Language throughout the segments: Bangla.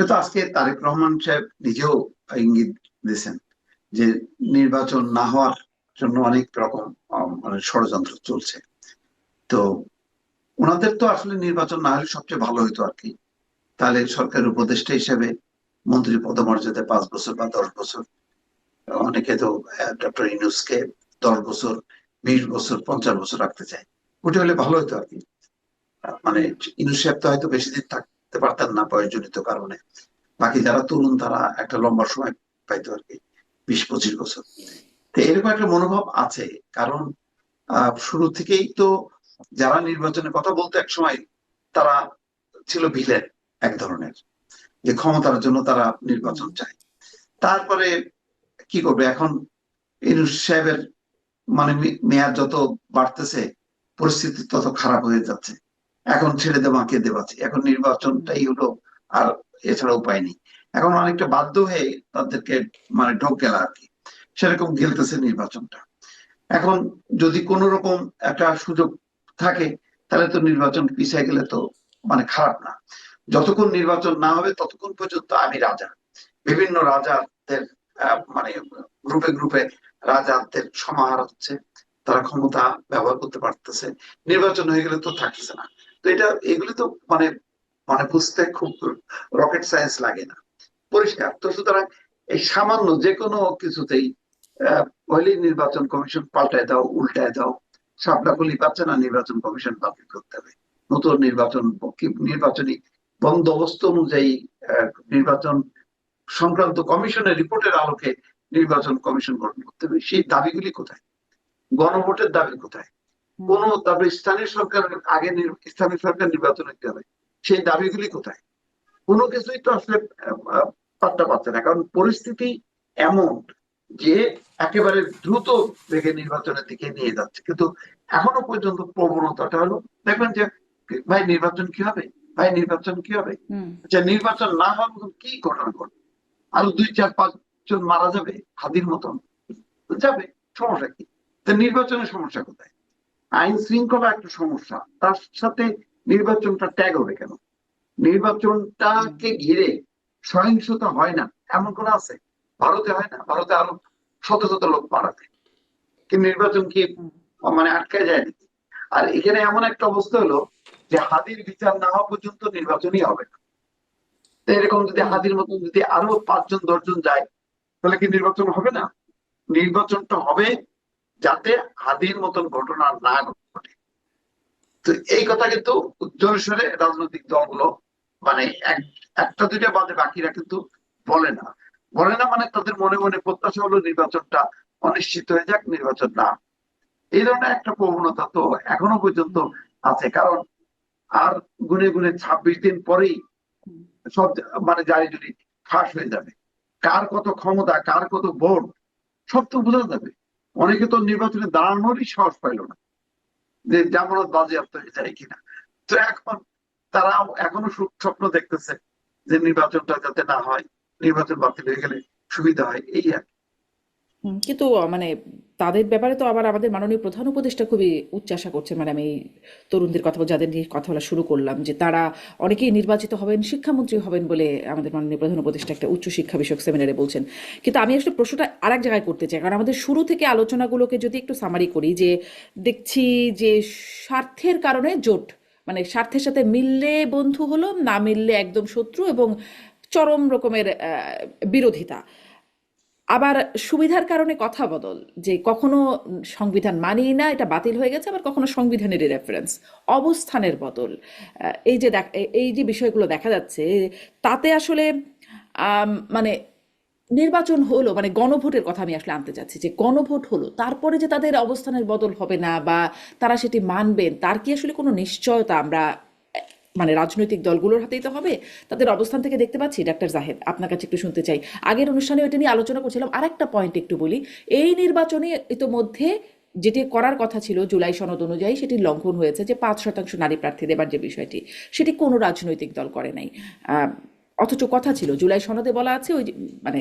এটা তো আজকে তারেক রহমান সাহেব নিজেও ইঙ্গিত দিয়েছেন যে নির্বাচন না হওয়ার জন্য অনেক রকম মানে ষড়যন্ত্র চলছে। তো ওনাদের তো আসলে নির্বাচন না হলে সবচেয়ে ভালো হতো আর কি। তাহলে সরকারের উপদেষ্টা হিসেবে মন্ত্রী পদমর্যাদায় 5 বছর বা 10 বছর, অনেকে তো ডক্টর ইউনূসকে 10 বছর, 20 বছর, 50 বছর রাখতে চায়। ওটা হলে ভালো হতো আর কি। মানে ইউনূস সাহেব তো হয়তো বেশি দিন থাকতে পারতেন না বয়সজনিত কারণে। বাকি যারা তরুণ তারা একটা লম্বা সময় পাইতো আর কি, 20-25 বছর। তো এরকম একটা মনোভাব আছে। কারণ শুরু থেকেই তো যারা নির্বাচনের কথা বলতো এক সময়, তারা ছিল ভিলেন এক ধরনের, যে ক্ষমতার জন্য তারা নির্বাচন চায়। তারপরে কি করবে এখন, ইউনূস সাহেবের মানে মেয়াদ যত বাড়তেছে পরিস্থিতি তত খারাপ হয়ে যাচ্ছে। এখন ছেড়ে দেওয়া কে দেবাচ্ছে, এখন নির্বাচনটাই হলো। আর এছাড়া উপায় নেই। এখন অনেকটা বাধ্য হয়ে তাদেরকে মানে ঢোক গেলা আর কি, সেরকম গেলতেছে নির্বাচনটা। এখন যদি কোন রকম একটা সুযোগ থাকে, তাহলে তো নির্বাচন পিছিয়ে গেলে তো মানে খারাপ না। যতক্ষণ নির্বাচন না হবে ততক্ষণ পর্যন্ত আমি রাজা। বিভিন্ন রাজাদের মানে গ্রুপে গ্রুপে রাজাদের সমাহার হচ্ছে, তারা ক্ষমতা ব্যবহার করতে পারতেছে। নির্বাচন হয়ে গেলে তো থাকতেছে না। তো এটা এগুলি তো মানে মানে বুঝতে খুব রকেট সায়েন্স লাগে না, পরিষ্কার। তো সুতরাং এই সামান্য যে কোনো কিছুতেই হইলেই নির্বাচন কমিশন পাল্টায় দাও, উল্টায় দাও, শাপলা খুলি পাচ্ছে না, নির্বাচন কমিশন বাতিল করতে হবে। নতুন নির্বাচন নির্বাচনী বন্দোবস্ত অনুযায়ী নির্বাচন সংক্রান্ত কমিশনের রিপোর্টের আলোকে নির্বাচন কমিশন গঠন করতে হবে। সেই দাবিগুলি কোথায়? গণভোটের দাবি কোথায়? কোন দাবি স্থানীয় সরকারের আগে স্থানীয় সরকার নির্বাচন হতে হবে, সেই দাবিগুলি কোথায়? কোনো কিছুই তো আসলে পাত্তা পাচ্ছে না। কারণ পরিস্থিতি এমন যে একেবারে দ্রুত বেগে নির্বাচনের দিকে নিয়ে যাচ্ছে, কিন্তু এখনো পর্যন্ত প্রবণতাটা হলো, দেখবেন যে ভাই নির্বাচন কি হবে, ভাই নির্বাচন কি হবে। আচ্ছা, নির্বাচন না হওয়ার মতন কি ঘটনা ঘটবে? আরো 2, 4, 5 জন মারা যাবে হাতির মতন, যাবে, সমস্যা কি? তো নির্বাচনের সমস্যা কোথায়? আইন শৃঙ্খলা একটা সমস্যা, তার সাথে নির্বাচনটা ট্যাগ হবে কেন? নির্বাচনটাকে ঘিরে সহিংসতা হয় না এমন কোন আছে? ভারতে হয় না? ভারতে আরো শত শত লোক মারা যায়, কিন্তু নির্বাচন কি মানে আটকায় যায় নাকি? আর এখানে এমন একটা অবস্থা হলো যে হাদির বিচার না হওয়া পর্যন্ত নির্বাচনই হবে না। তো এরকম যদি হাদির মতন যদি আরো 5 জন 10 জন যায়, তাহলে কি নির্বাচন হবে না? নির্বাচনটা হবে যাতে হাদির মতন ঘটনা না ঘটে। তো এই কথা কিন্তু উজ্জ্বল স্বরে রাজনৈতিক দলগুলো মানে একটা দুইটা বাদে বাকিরা কিন্তু বলে না। বলে না মানে তাদের মনে মনে প্রত্যাশা হলো নির্বাচনটা অনিশ্চিত হয়ে যাক, নির্বাচন না। এই ধরনের একটা প্রবণতা তো এখনো পর্যন্ত আছে। কারণ আর গুনে গুনে 26 দিন পরেই সব মানে জারি জুরি ফাঁস হয়ে যাবে। কার কত ক্ষমতা, কার কত ভোট, সব তো বোঝা যাবে। অনেকে তো নির্বাচনে দাঁড়ানোরই সাহস পাইল না, যে জামানত বাজেয়াপ্ত হয়ে যায় কিনা। তো এখন তারা এখনো স্বপ্ন দেখতেছে যে নির্বাচনটা যাতে না হয়, নির্বাচন বাতিল হয়ে গেলে সুবিধা হয়, এই আর কি। কিন্তু মানে তাদের ব্যাপারে তো আবার আমাদের মাননীয় প্রধান উপদেষ্টা খুবই উচ্চাশা করছেন। মানে আমি এই তরুণদের কথা যাদের নিয়ে কথা বলা শুরু করলাম, যে তারা অনেকেই নির্বাচিত হবেন, শিক্ষামন্ত্রী হবেন বলে আমাদের মাননীয় প্রধান উপদেষ্টা একটা উচ্চ শিক্ষা বিষয়ক সেমিনারে বলছেন। কিন্তু আমি আসলে প্রশ্নটা আরেক জায়গায় করতে চাই, কারণ আমাদের শুরু থেকে আলোচনাগুলোকে যদি একটু সামারি করি, যে দেখছি যে স্বার্থের কারণে জোট, মানে স্বার্থের সাথে মিললে বন্ধু হলো, না মিললে একদম শত্রু, এবং চরম রকমের বিরোধিতা। আবার সুবিধার কারণে কথা বদল, যে কখনো সংবিধান মানি না, এটা বাতিল হয়ে গেছে, আবার কখনো সংবিধানেরই রেফারেন্স, অবস্থানের বদল। এই যে বিষয়গুলো দেখা যাচ্ছে, তাতে আসলে মানে নির্বাচন হলো, মানে গণভোটের কথা আমি আসলে আনতে চাচ্ছি, যে গণভোট হলো তারপরে যে তাদের অবস্থানের বদল হবে না, বা তারা সেটি মানবেন, তার কি আসলে কোনো নিশ্চয়তা আমরা মানে রাজনৈতিক দলগুলোর হাতেই তো হবে, তাদের অবস্থান থেকে দেখতে পাচ্ছি? ডাক্তার জাহেদ, আপনার কাছে একটু শুনতে চাই। আগের অনুষ্ঠানে এটা নিয়ে আলোচনা করছিলাম, আর একটা পয়েন্ট একটু বলি। এই নির্বাচনে ইতোমধ্যে যেটি করার কথা ছিল জুলাই সনদ অনুযায়ী, সেটি লঙ্ঘন হয়েছে, যে 5% নারী প্রার্থী দেবার যে বিষয়টি, সেটি কোনো রাজনৈতিক দল করে নাই। আহ, অথচ কথা ছিল জুলাই সনদে বলা আছে ওই মানে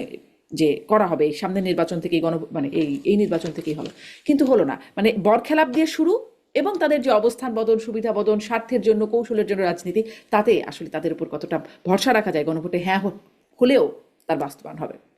যে করা হবে এই সামনের নির্বাচন থেকেই, মানে এই এই নির্বাচন থেকেই হবে, কিন্তু হলো না। মানে বরখেলাপ দিয়ে শুরু, এবং তাদের যে অবস্থান বদল, সুবিধা বদল, স্বার্থের জন্য, কৌশলের জন্য রাজনীতি, তাতে আসলে তাদের উপর কতটা ভরসা রাখা যায় গণভোটে হ্যাঁ হলেও তার বাস্তবায়ন হবে।